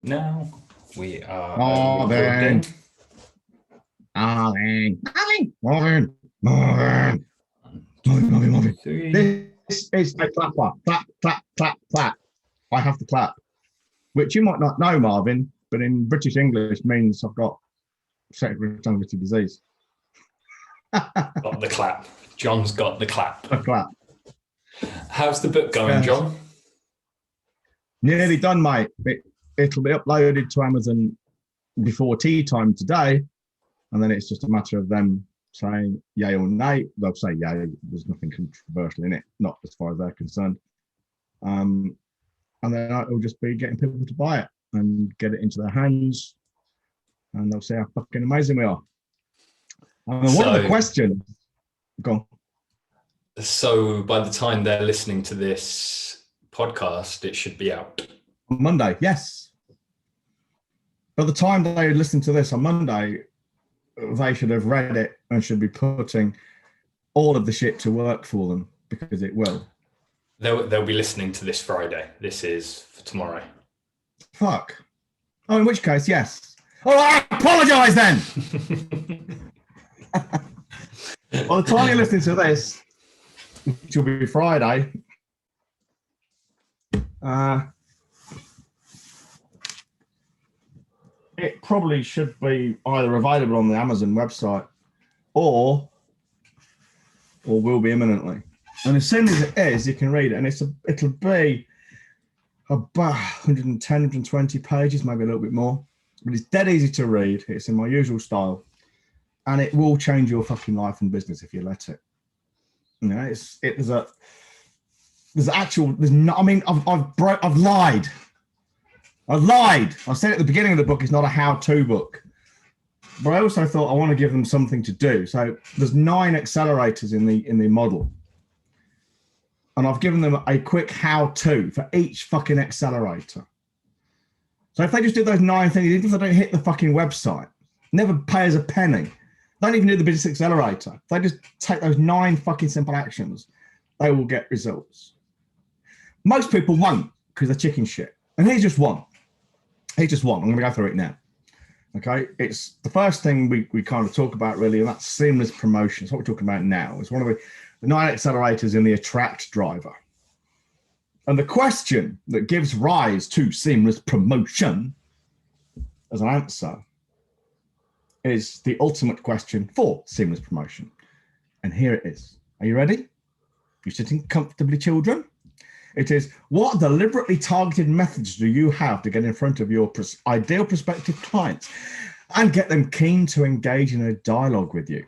Now we are Marvin. recording. Marvin. This is a clapper. Clap, clap, clap, clap. I have to clap, which you might not know, Marvin, but in British English means I've got secondary tongue-related disease. Got the clap. John's got the clap. A clap. How's the book going, John? Nearly done, mate. It'll be uploaded to Amazon before tea time today, and then it's just a matter of them saying yay or nay. They'll say yay. There's nothing controversial in it, not as far as they're concerned. And then it'll just be getting people to buy it and get it into their hands, and they'll say how fucking amazing we are. One of the questions. Go on. So by the time they're listening to this podcast, it should be out. On Monday, yes. By the time they listen to this on Monday, they should have read it and should be putting all of the shit to work for them, because it will. They'll be listening to this Friday. This is for tomorrow. Fuck. Oh, in which case, yes. Oh, I apologise then. By the time you're listening to this, which will be Friday, it probably should be either available on the Amazon website or will be imminently. And as soon as it is, you can read it, and it'll be about 110, 120 pages, maybe a little bit more. But it's dead easy to read. It's in my usual style, and it will change your fucking life and business if you let it. You know, I've lied. I said at the beginning of the book, it's not a how-to book, but I also thought I want to give them something to do. So there's 9 accelerators in the model, and I've given them a quick how-to for each fucking accelerator. So if they just do those 9 things, even if they don't hit the fucking website, never pay us a penny, don't even do the Business Accelerator, if they just take those 9 fucking simple actions, they will get results. Most people won't, because they're chicken shit. And here's just one. I'm going to go through it now. Okay, it's the first thing we kind of talk about, really, and that's seamless promotion. It's what we're talking about now. It's one of the 9 accelerators in the attract driver. And the question that gives rise to seamless promotion as an answer is the ultimate question for seamless promotion. And here it is. Are you ready? You sitting comfortably, children? It is, what deliberately targeted methods do you have to get in front of your ideal prospective clients and get them keen to engage in a dialogue with you?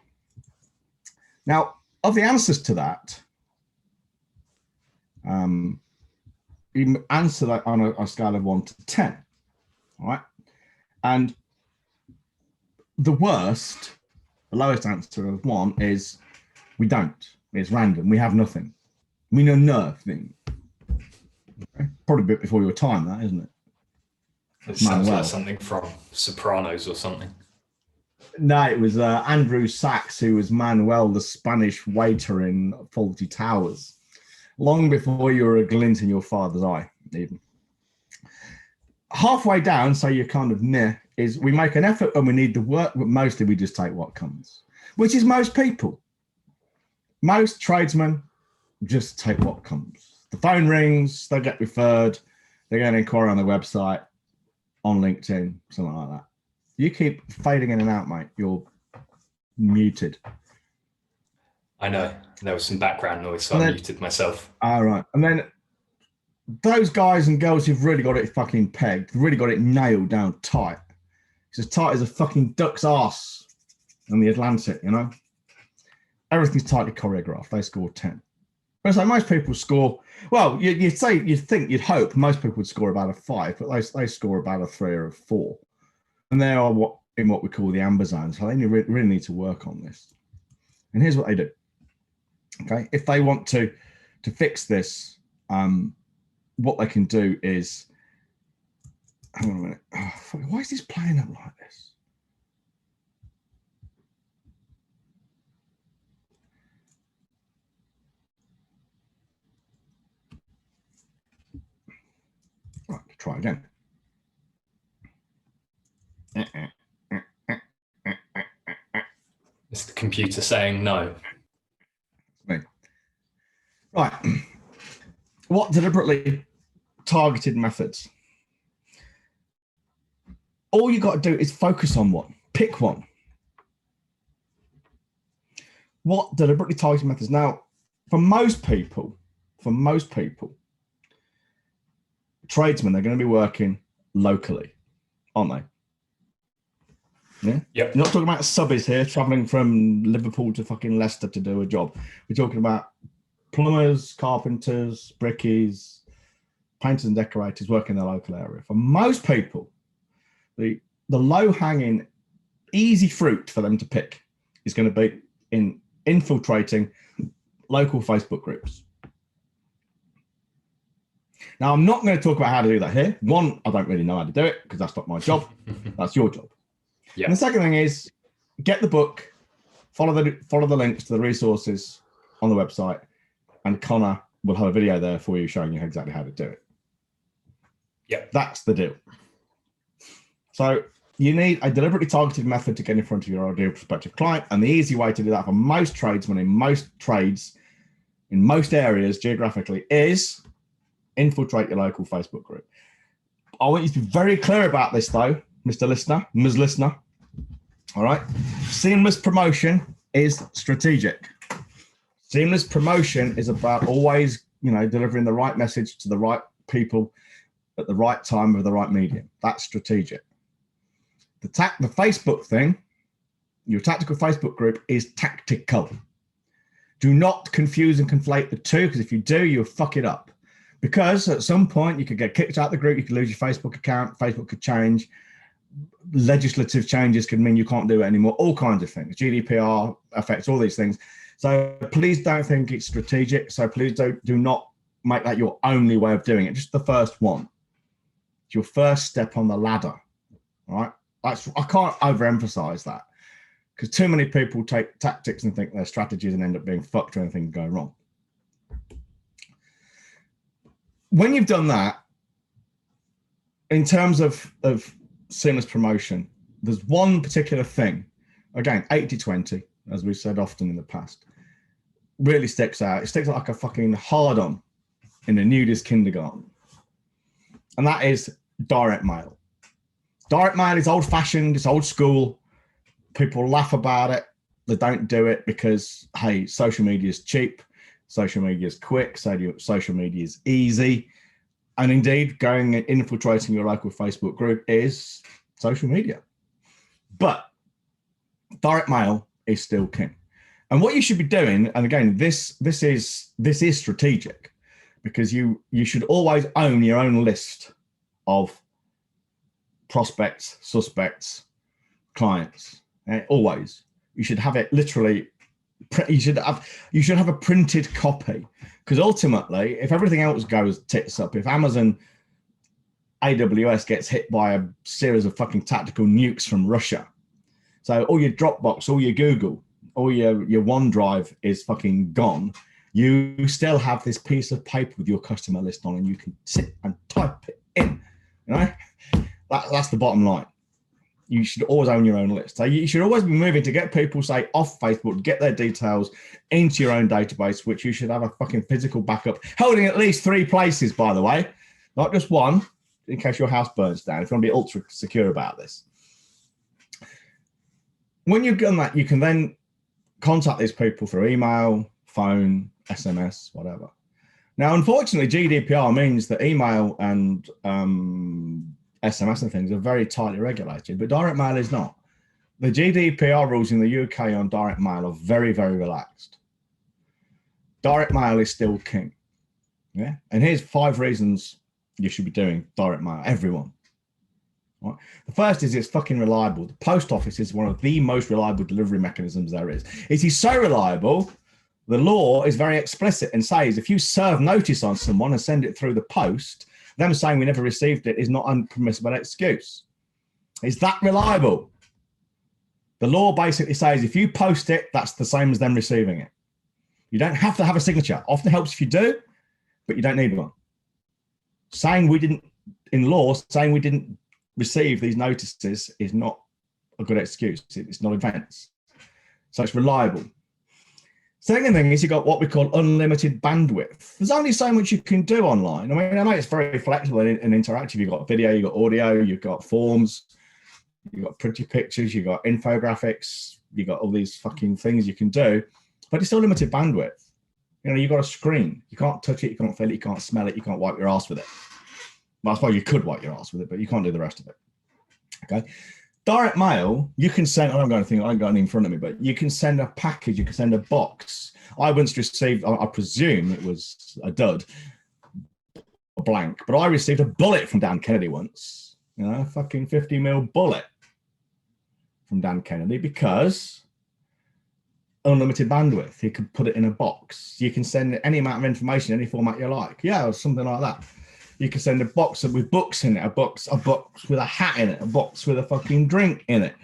Now, of the answers to that, you answer that on a scale of 1 to 10, all right? And the lowest answer of 1 is we don't. It's random. We have nothing. We know nothing. Okay. Probably a bit before your time, that, isn't it? It sounds like something from Sopranos or something. No, it was Andrew Sachs, who was Manuel, the Spanish waiter in Fawlty Towers, long before you were a glint in your father's eye, even. Halfway down, so you're kind of near, is we make an effort when we need the work, but mostly we just take what comes, which is most people. Most tradesmen just take what comes. The phone rings, they get referred, they get an inquiry on the website, on LinkedIn, something like that. You keep fading in and out, mate. You're muted. I know. There was some background noise, so I muted myself. All right. And then those guys and girls who've really got it fucking pegged, really got it nailed down tight. It's as tight as a fucking duck's arse in the Atlantic, you know? Everything's tightly choreographed. They score 10. But so most people score, well, you'd hope most people would score about a 5, but they score about a 3 or a 4. And they are in what we call the amber zone. So they really need to work on this. And here's what they do. Okay, if they want to fix this, what they can do is, hang on a minute. Oh, fuck, why is this playing up like this? Right, try again. It's the computer saying no. Right. What deliberately targeted methods? All you got to do is focus on one. Pick one. What deliberately targeted methods? Now, for most people, tradesmen, they're going to be working locally, aren't they? Yeah. Yep. You're not talking about subbies here, traveling from Liverpool to fucking Leicester to do a job. We're talking about plumbers, carpenters, brickies, painters and decorators working in the local area. For most people, the low-hanging, easy fruit for them to pick is going to be in infiltrating local Facebook groups. Now, I'm not going to talk about how to do that here. One, I don't really know how to do it because that's not my job. That's your job. Yeah. And the second thing is get the book, follow the links to the resources on the website, and Connor will have a video there for you showing you exactly how to do it. Yeah. That's the deal. So you need a deliberately targeted method to get in front of your ideal prospective client. And the easy way to do that for most tradesmen in most trades, in most areas geographically, is infiltrate your local Facebook group. I want you to be very clear about this though, Mr. Listener, Ms. Listener. All right. Seamless promotion is strategic. Seamless promotion is about always, delivering the right message to the right people at the right time with the right medium. That's strategic. The Facebook thing, your tactical Facebook group, is tactical. Do not confuse and conflate the two, because if you do, you'll fuck it up. Because at some point you could get kicked out of the group, you could lose your Facebook account, Facebook could change, legislative changes could mean you can't do it anymore, all kinds of things. GDPR affects all these things. So please don't think it's strategic. So please do not make that your only way of doing it. Just the first one. It's your first step on the ladder. All right. I can't overemphasize that, because too many people take tactics and think they're strategies and end up being fucked or anything go wrong. When you've done that, in terms of seamless promotion, there's one particular thing, again, 80-20, as we've said often in the past, really sticks out. It sticks out like a fucking hard-on in a nudist kindergarten. And that is direct mail. Direct mail is old-fashioned, it's old school. People laugh about it. They don't do it because, hey, social media is cheap. Social media is quick. Social media is easy. And indeed, going and infiltrating your local Facebook group is social media. But direct mail is still king. And what you should be doing, and again, this is strategic, because you should always own your own list of prospects, suspects, clients. Always. You should have it literally. You should have a printed copy, because ultimately, if everything else goes tits up, if Amazon AWS gets hit by a series of fucking tactical nukes from Russia, so all your Dropbox, all your Google, all your OneDrive is fucking gone, you still have this piece of paper with your customer list on, and you can sit and type it in. That's the bottom line. You should always own your own list. So you should always be moving to get people, say, off Facebook, to get their details into your own database, which you should have a fucking physical backup, holding at least 3 places, by the way, not just one, in case your house burns down, if you want to be ultra secure about this. When you've done that, you can then contact these people through email, phone, SMS, whatever. Now, unfortunately, GDPR means that email and SMS and things are very tightly regulated, but direct mail is not. The GDPR rules in the UK on direct mail are very, very relaxed. Direct mail is still king. Yeah. And here's 5 reasons you should be doing direct mail, everyone. Right. The first is it's fucking reliable. The post office is one of the most reliable delivery mechanisms there is. It is so reliable, the law is very explicit and says if you serve notice on someone and send it through the post, them saying we never received it is not an unpermissible excuse. It's that reliable. The law basically says if you post it, that's the same as them receiving it. You don't have to have a signature. Often helps if you do, but you don't need one. Saying we didn't receive these notices is not a good excuse. It's not events. So it's reliable. Second thing is you've got what we call unlimited bandwidth. There's only so much you can do online. I mean, I know it's very flexible and interactive. You've got video, you've got audio, you've got forms, you've got pretty pictures, you've got infographics, you've got all these fucking things you can do, but it's still limited bandwidth. You know, you've got a screen. You can't touch it, you can't feel it, you can't smell it, you can't wipe your ass with it. Well, I suppose you could wipe your ass with it, but you can't do the rest of it. Okay. Direct mail, you can send, I don't got anything in front of me, but you can send a package, you can send a box. I once received, I presume it was a dud, a blank, but I received a bullet from Dan Kennedy once, you know, a fucking 50mm bullet from Dan Kennedy, because unlimited bandwidth, you can put it in a box. You can send any amount of information, any format you like. Yeah, or something like that. You can send a box with books in it, a box with a hat in it, a box with a fucking drink in it.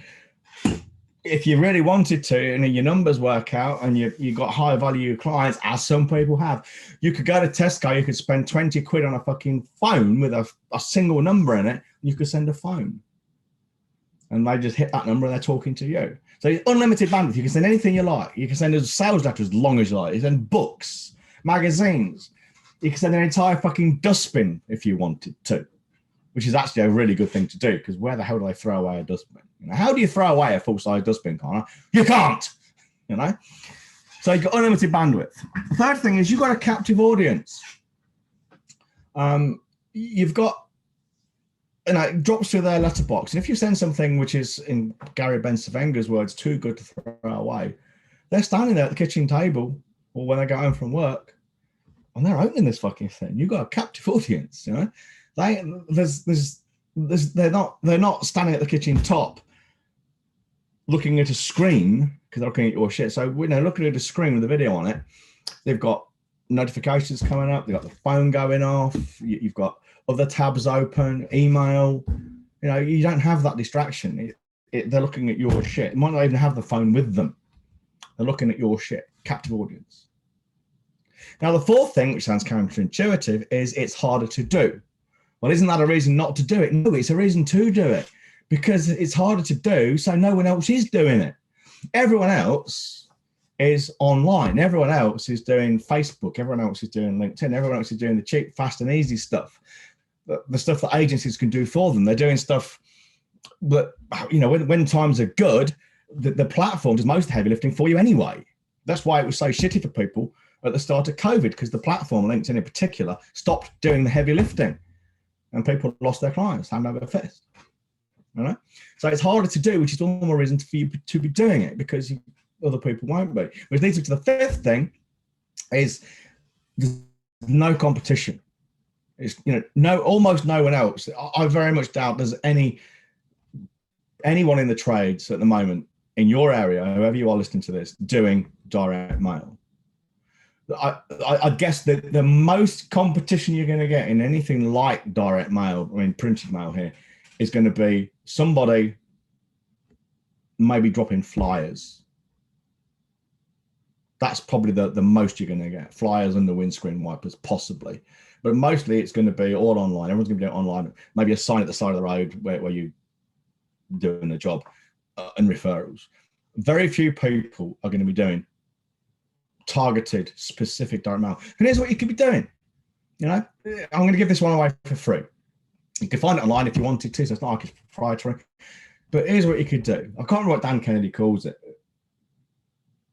If you really wanted to, and your numbers work out, and you got high value clients, as some people have, you could go to Tesco, you could spend 20 quid on a fucking phone with a single number in it, and you could send a phone. And they just hit that number and they're talking to you. So it's unlimited bandwidth. You can send anything you like. You can send a sales letter as long as you like. You can send books, magazines. You can send an entire fucking dustbin if you wanted to, which is actually a really good thing to do, because where the hell do they throw away a dustbin? You know, how do you throw away a full-size dustbin, Connor? You can't, you know? So you've got unlimited bandwidth. The third thing is you've got a captive audience. You've got, and it drops through their letterbox. And if you send something which is, in Gary Bensavenga's words, too good to throw away, they're standing there at the kitchen table or when they go home from work, and they're opening this fucking thing. You've got a captive audience, you know. They're not standing at the kitchen top looking at a screen because they're looking at your shit. So when they're looking at a screen with a video on it, they've got notifications coming up, they've got the phone going off, you've got other tabs open, email. You know, you don't have that distraction. They're looking at your shit. You might not even have the phone with them. They're looking at your shit. Captive audience. Now, the fourth thing, which sounds counterintuitive, is it's harder to do. Well, isn't that a reason not to do it? No, it's a reason to do it, because it's harder to do, so no one else is doing it. Everyone else is online. Everyone else is doing Facebook. Everyone else is doing LinkedIn. Everyone else is doing the cheap, fast, and easy stuff, the stuff that agencies can do for them. They're doing stuff that, you know, when times are good, the platform does most of the heavy lifting for you anyway. That's why it was so shitty for people at the start of COVID, because the platform, LinkedIn in particular, stopped doing the heavy lifting and people lost their clients hand over fist. You know? So it's harder to do, which is all more reason for you to be doing it, because other people won't be. Which leads me to the fifth thing, is there's no competition. It's, you know, almost no one else. I very much doubt there's anyone in the trades at the moment in your area, whoever you are listening to this, doing direct mail. I guess that the most competition you're going to get in anything like direct mail, I mean printed mail here, is going to be somebody maybe dropping flyers. That's probably the most you're going to get. Flyers and the windscreen wipers, possibly. But mostly it's going to be all online. Everyone's going to be doing it online. Maybe a sign at the side of the road where you're doing a job, and referrals. Very few people are going to be doing targeted, specific direct mail. And here's what you could be doing. You know, I'm going to give this one away for free. You can find it online if you wanted to, so it's not like it's proprietary. But here's what you could do. I can't remember what Dan Kennedy calls it,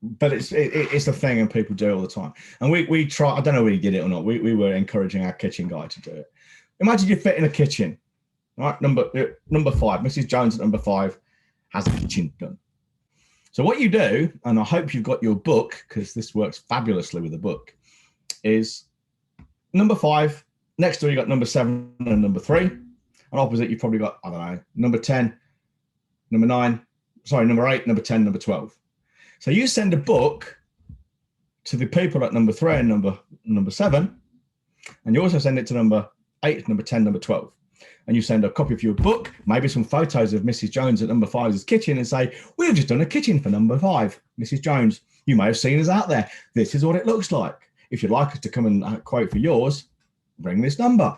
but it's a thing and people do it all the time. And we try, I don't know whether he did it or not, we were encouraging our kitchen guy to do it. Imagine you fit in a kitchen, right? Number 5, Mrs. Jones at number 5 has the kitchen done. So what you do, and I hope you've got your book, because this works fabulously with a book, is number 5, next to you got number 7 and number 3, and opposite you've probably got, I don't know, number 10, number 8, number 10, number 12. So you send a book to the people at number 3 and number 7, and you also send it to number 8, number 10, number 12. And you send a copy of your book, maybe some photos of Mrs. Jones at number 5's kitchen, and say, we've just done a kitchen for number 5, Mrs. Jones. You may have seen us out there. This is what it looks like. If you'd like us to come and quote for yours, ring this number.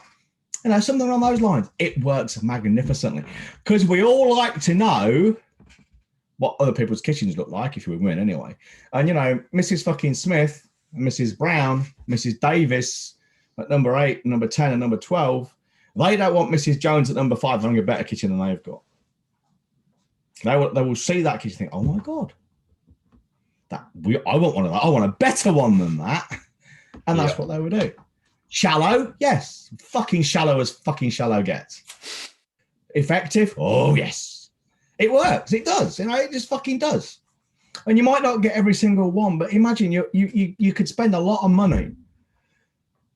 something along those lines. It works magnificently because we all like to know what other people's kitchens look like, if you win anyway. And, Mrs. fucking Smith, Mrs. Brown, Mrs. Davis at number 8, number 10, and number 12, they don't want Mrs. Jones at number 5 having a better kitchen than they've got. They will see that kitchen and think, oh my God, I want one of that. I want a better one than that. And that's what they would do. Shallow? Yes. Fucking shallow as fucking shallow gets. Effective? Oh, yes. It works. It does. It just fucking does. And you might not get every single one, but imagine you could spend a lot of money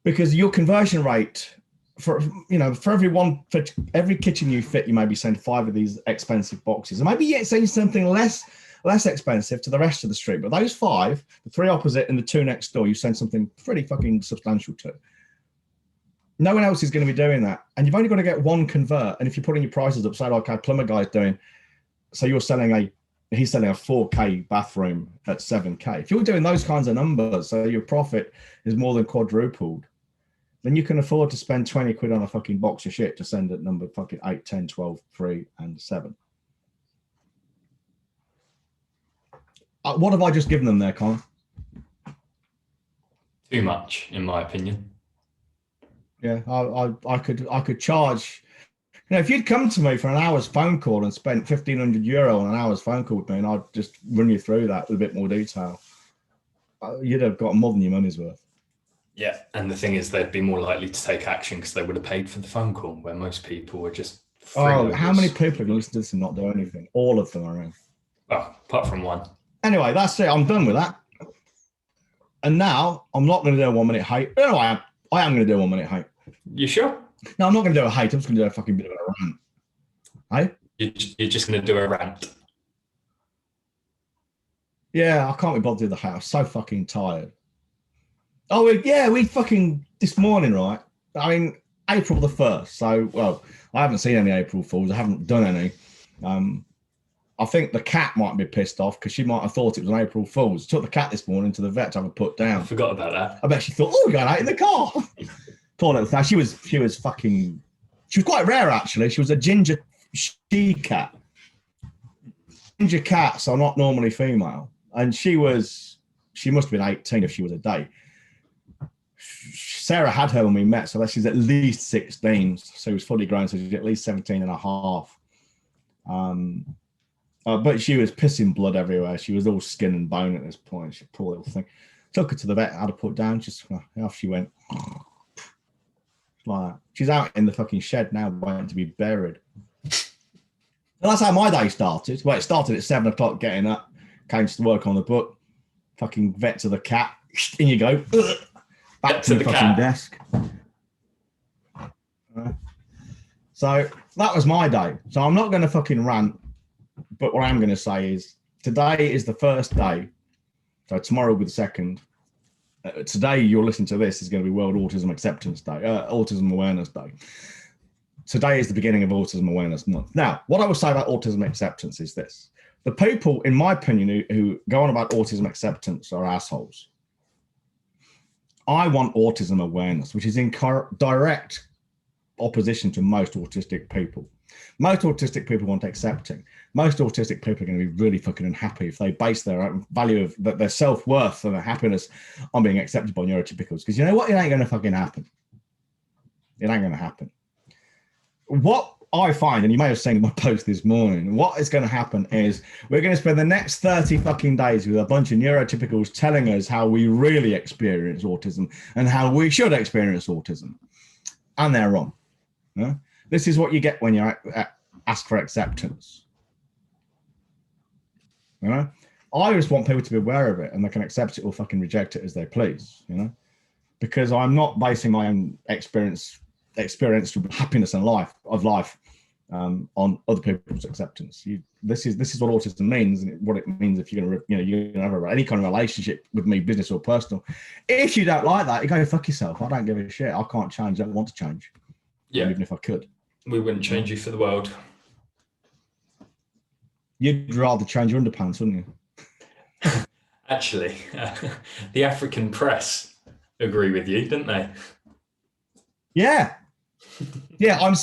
because your conversion rate for every kitchen you fit, you maybe send 5 of these expensive boxes, and maybe you send something less expensive to the rest of the street. But those 5, the 3 opposite and the 2 next door, you send something pretty fucking substantial to. No one else is going to be doing that, and you've only got to get one convert. And if you're putting your prices up, say like our plumber guy's doing, so he's selling a 4K bathroom at 7K. If you're doing those kinds of numbers, so your profit is more than quadrupled, then you can afford to spend 20 quid on a fucking box of shit to send at number fucking 8, 10, 12, 3, and 7. What have I just given them there, Colin? Too much, in my opinion. Yeah, I could charge. If you'd come to me for an hour's phone call and spent €1,500 on an hour's phone call with me, and I'd just run you through that with a bit more detail, you'd have got more than your money's worth. Yeah, and the thing is, they'd be more likely to take action because they would have paid for the phone call, where most people were just freeloaders. How many people are going to listen to this and not do anything? All of them are in. Well, apart from one. Anyway, that's it. I'm done with that. And now I'm not going to do a 1 minute hate. No, I am going to do a 1 minute hate. You sure? No, I'm not going to do a hate. I'm just going to do a fucking bit of a rant. Hey? You're just going to do a rant. Yeah, I can't be bothered with the house. So fucking tired. Oh, we fucking, this morning, right? I mean, April the 1st. So, well, I haven't seen any April Fools. I haven't done any. I think the cat might be pissed off because she might have thought it was an April Fool's. Took the cat this morning to the vet to have her put down. I forgot about that. I bet she thought, we're going out in the car. Poor little thing. She was quite rare, actually. She was a ginger she cat. Ginger cats are not normally female. And she must have been 18 if she was a day. Sarah had her when we met, so she's at least 16. So she was fully grown, so she's at least 17 and a half. But she was pissing blood everywhere. She was all skin and bone at this point. She poor little thing. Took her to the vet, had her put down. Just off she went. Like that. She's out in the fucking shed now, waiting to be buried. And that's how my day started. Well, it started at 7 o'clock, getting up, came to work on the book, fucking vet to the cat. In you go. Back to the fucking desk. So that was my day. So I'm not going to fucking rant. But what I'm going to say is today is the first day. So tomorrow will be the second. Today you're listening to this is going to be World Autism Acceptance Day, Autism Awareness Day. Today is the beginning of Autism Awareness Month. Now, what I will say about autism acceptance is this. The people, in my opinion, who go on about autism acceptance are assholes. I want autism awareness, which is in direct opposition to most autistic people. Most autistic people want accepting. Most autistic people are going to be really fucking unhappy if they base their value of their self-worth and their happiness on being accepted by neurotypicals. Because you know what? It ain't going to fucking happen. It ain't going to happen. What I find, and you may have seen my post this morning, what is going to happen is we're going to spend the next 30 fucking days with a bunch of neurotypicals telling us how we really experience autism and how we should experience autism. And they're wrong. Yeah? This is what you get when you ask for acceptance. You know, I just want people to be aware of it and they can accept it or fucking reject it as they please, you know, because I'm not basing my own experiential happiness and life on other people's acceptance. This is what autism means, and what it means if you're gonna have any kind of relationship with me, business or personal. If you don't like that, you go fuck yourself. I don't give a shit. I can't change. I don't want to change. Yeah, even if I could. We wouldn't change you for the world. You'd rather change your underpants, wouldn't you? Actually, the African press agree with you, didn't they? Yeah. Yeah,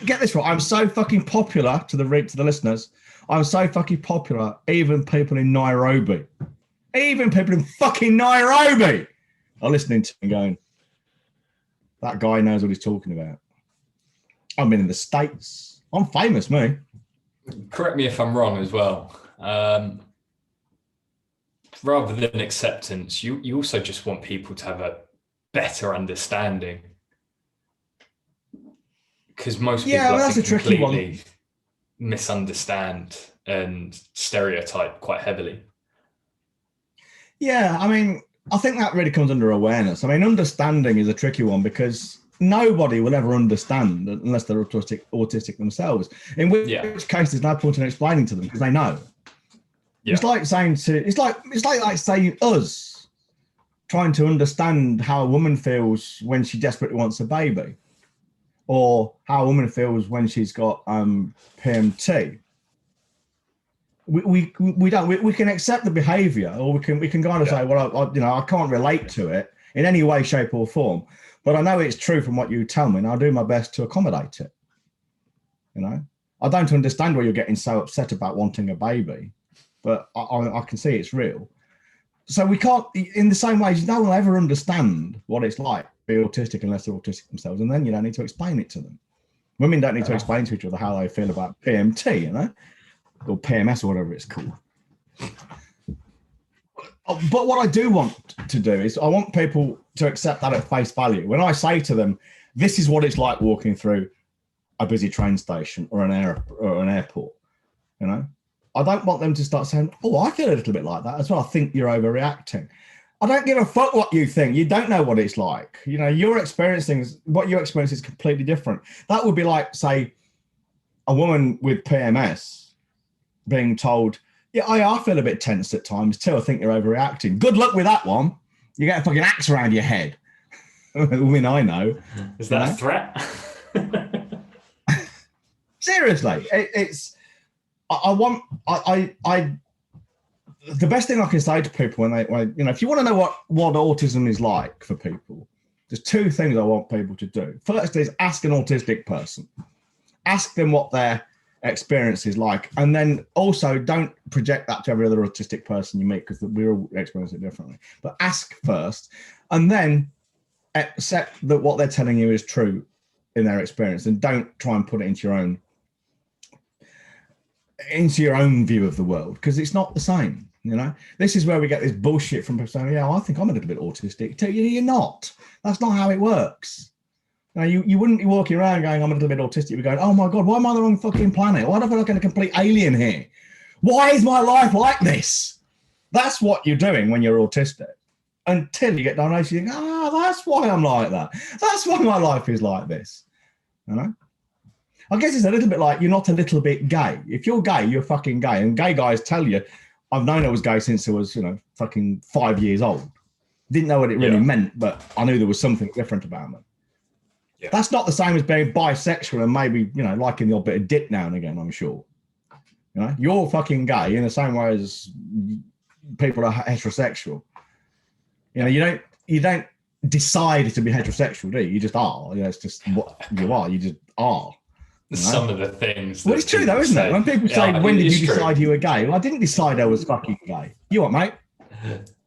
get this right. I'm so fucking popular to the listeners. I'm so fucking popular. Even people in Nairobi, even people in fucking Nairobi are listening to me going, that guy knows what he's talking about. I've been in the States. I'm famous, me. Correct me if I'm wrong as well. Rather than acceptance, you also just want people to have a better understanding. Because most people, I think, completely misunderstand and stereotype quite heavily. Yeah, I mean, I think that really comes under awareness. I mean, understanding is a tricky one because nobody will ever understand unless they're autistic themselves. In which case, there's no point in explaining to them because they know. Yeah. It's like saying it's like saying us trying to understand how a woman feels when she desperately wants a baby, or how a woman feels when she's got PMT. We can accept the behaviour, or we can kind of say, well, I can't relate to it in any way, shape, or form, but I know it's true from what you tell me, and I'll do my best to accommodate it. I don't understand why you're getting so upset about wanting a baby, but I can see it's real. So we can't, in the same way, no one will ever understand what it's like to be autistic unless they're autistic themselves, and then you don't need to explain it to them. Women don't need to explain to each other how they feel about PMT, or PMS, or whatever it's called. But what I do want to do is I want people to accept that at face value. When I say to them, this is what it's like walking through a busy train station or an airport, I don't want them to start saying, oh, I feel a little bit like that as well. I think you're overreacting. I don't give a fuck what you think. You don't know what it's like. You're experiencing, what you experience is completely different. That would be like, say, a woman with PMS being told, yeah, I feel a bit tense at times too. I think you're overreacting. Good luck with that one. You get a fucking axe around your head. I mean, I know. Is that a threat? Seriously, the best thing I can say to people when if you want to know what autism is like for people, there's two things I want people to do. First is ask an autistic person. Ask them what their experience is like, and then also don't project that to every other autistic person you meet, because we all experience it differently. But ask first, and then accept that what they're telling you is true in their experience, and don't try and put it into your own view of the world, because it's not the same. This is where we get this bullshit from people saying, yeah, I think I'm a little bit autistic. You're not. That's not how it works. Now, you wouldn't be walking around going, I'm a little bit autistic. You'd be going, oh my God, why am I on the wrong fucking planet? Why do I feel like a complete alien here? Why is my life like this? That's what you're doing when you're autistic. Until you get diagnosed, you think, that's why I'm like that. That's why my life is like this. I guess it's a little bit like you're not a little bit gay. If you're gay, you're fucking gay. And gay guys tell you, I've known I was gay since I was, fucking 5 years old. Didn't know what it really meant, but I knew there was something different about them. Yeah. That's not the same as being bisexual and maybe, liking the odd bit of dick now and again, I'm sure. You're fucking gay in the same way as people are heterosexual. You don't decide to be heterosexual, do you? You just are. It's just what you are. You just are. Some of the things. Well, it's true though, isn't it? When people say, when did you decide you were gay? Well, I didn't decide I was fucking gay. You what, mate?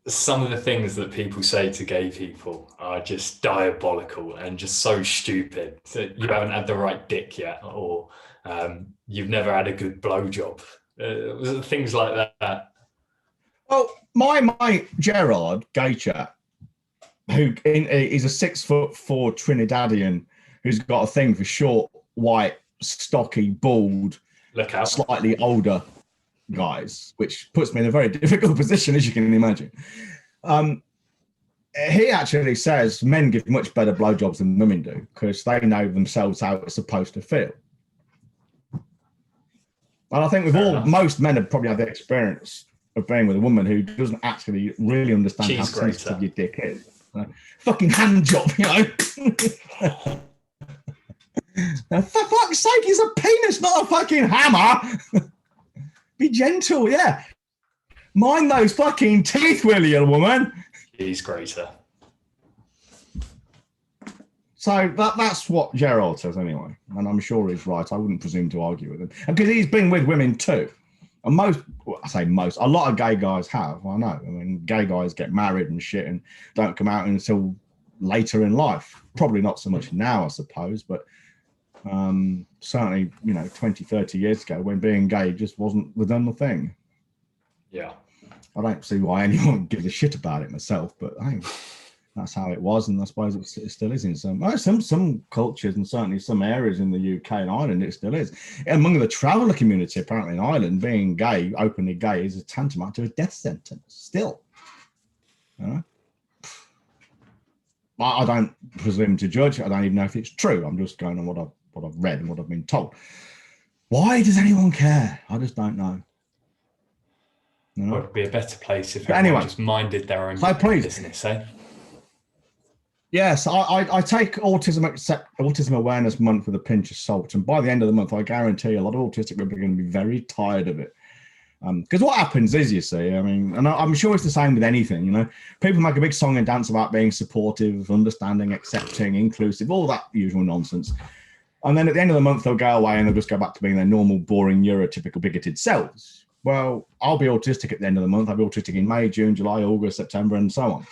Some of the things that people say to gay people are just diabolical and just so stupid. So you haven't had the right dick yet, or you've never had a good blowjob. Things like that. Well, my mate Gerard, gay chap, who is a 6'4" Trinidadian who's got a thing for short, white, stocky, bald, slightly older guys, which puts me in a very difficult position, as you can imagine. He actually says men give much better blowjobs than women do, because they know themselves how it's supposed to feel. And I think most men have probably had the experience of being with a woman who doesn't actually really understand how sensitive your dick is. Fucking hand job, Now, for fuck's sake, it's a penis, not a fucking hammer. Be gentle, yeah. Mind those fucking teeth, will you, woman? He's greater. So that's what Gerald says anyway, and I'm sure he's right. I wouldn't presume to argue with him, because he's been with women too. And a lot of gay guys have. I know. I mean, gay guys get married and shit and don't come out until later in life. Probably not so much now, I suppose, but certainly, 20, 30 years ago, when being gay just wasn't the done thing. Yeah. I don't see why anyone gives a shit about it myself, but I think that's how it was, and I suppose it still is in some cultures, and certainly some areas in the UK and Ireland, it still is. Among the traveller community, apparently in Ireland, being gay, openly gay, is a tantamount to a death sentence. Still, I don't presume to judge. I don't even know if it's true. I'm just going on what I've read and what I've been told. Why does anyone care? I just don't know. Well, it would be a better place if everyone just minded their own business, eh? Yes, I take Autism Awareness Month with a pinch of salt, and by the end of the month, I guarantee a lot of autistic people are going to be very tired of it. Because what happens is, you see, I mean, and I'm sure it's the same with anything, people make a big song and dance about being supportive, understanding, accepting, inclusive, all that usual nonsense. And then at the end of the month, they'll go away and they'll just go back to being their normal, boring, neurotypical, bigoted selves. Well, I'll be autistic at the end of the month. I'll be autistic in May, June, July, August, September, and so on.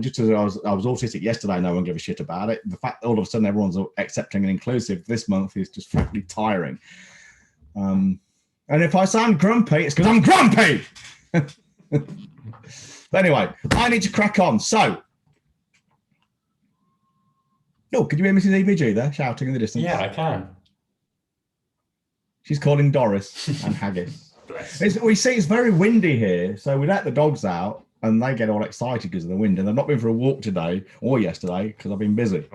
Just as I was autistic yesterday, no one gave a shit about it. The fact that all of a sudden everyone's accepting and inclusive this month is just frankly tiring. And if I sound grumpy, it's because I'm grumpy. But anyway, I need to crack on. So, could you hear Mrs. EBG there shouting in the distance? Yeah, I can. She's calling Doris and Haggis. We see it's very windy here, so we let the dogs out. And they get all excited because of the wind. And I've not been for a walk today or yesterday because I've been busy.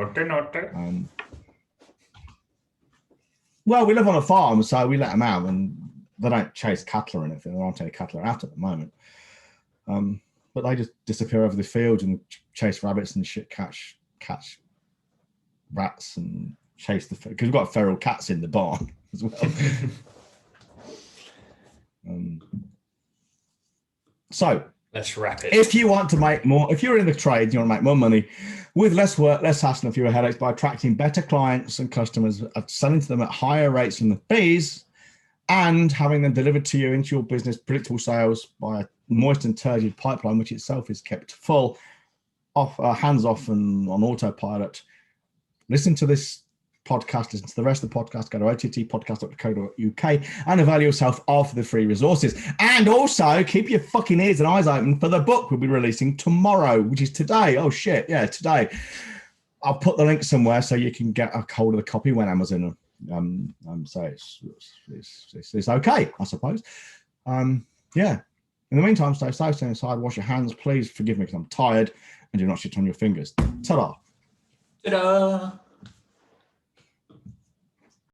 Well, we live on a farm, so we let them out, and they don't chase cattle or anything. There aren't any cattle out at the moment. But they just disappear over the fields and chase rabbits and shit, catch rats and chase because we've got feral cats in the barn as well. So let's wrap it. If you want to make more, if you're in the trade, you want to make more money with less work, less hassle, and fewer headaches by attracting better clients and customers, selling to them at higher rates than the fees, and having them delivered to you into your business, predictable sales by a moist and turgid pipeline, which itself is kept full, hands off and on autopilot. Listen to this podcast, listen to the rest of the podcast, go to ottpodcast.co.uk and avail yourself of the free resources. And also keep your fucking ears and eyes open for the book we'll be releasing tomorrow, which is today. Oh shit, yeah, today. I'll put the link somewhere so you can get a hold of the copy when Amazon. So it's okay, I suppose. Yeah. In the meantime, stay safe, stay inside, wash your hands. Please forgive me because I'm tired, and do not shit on your fingers. Ta-da. Ta-da.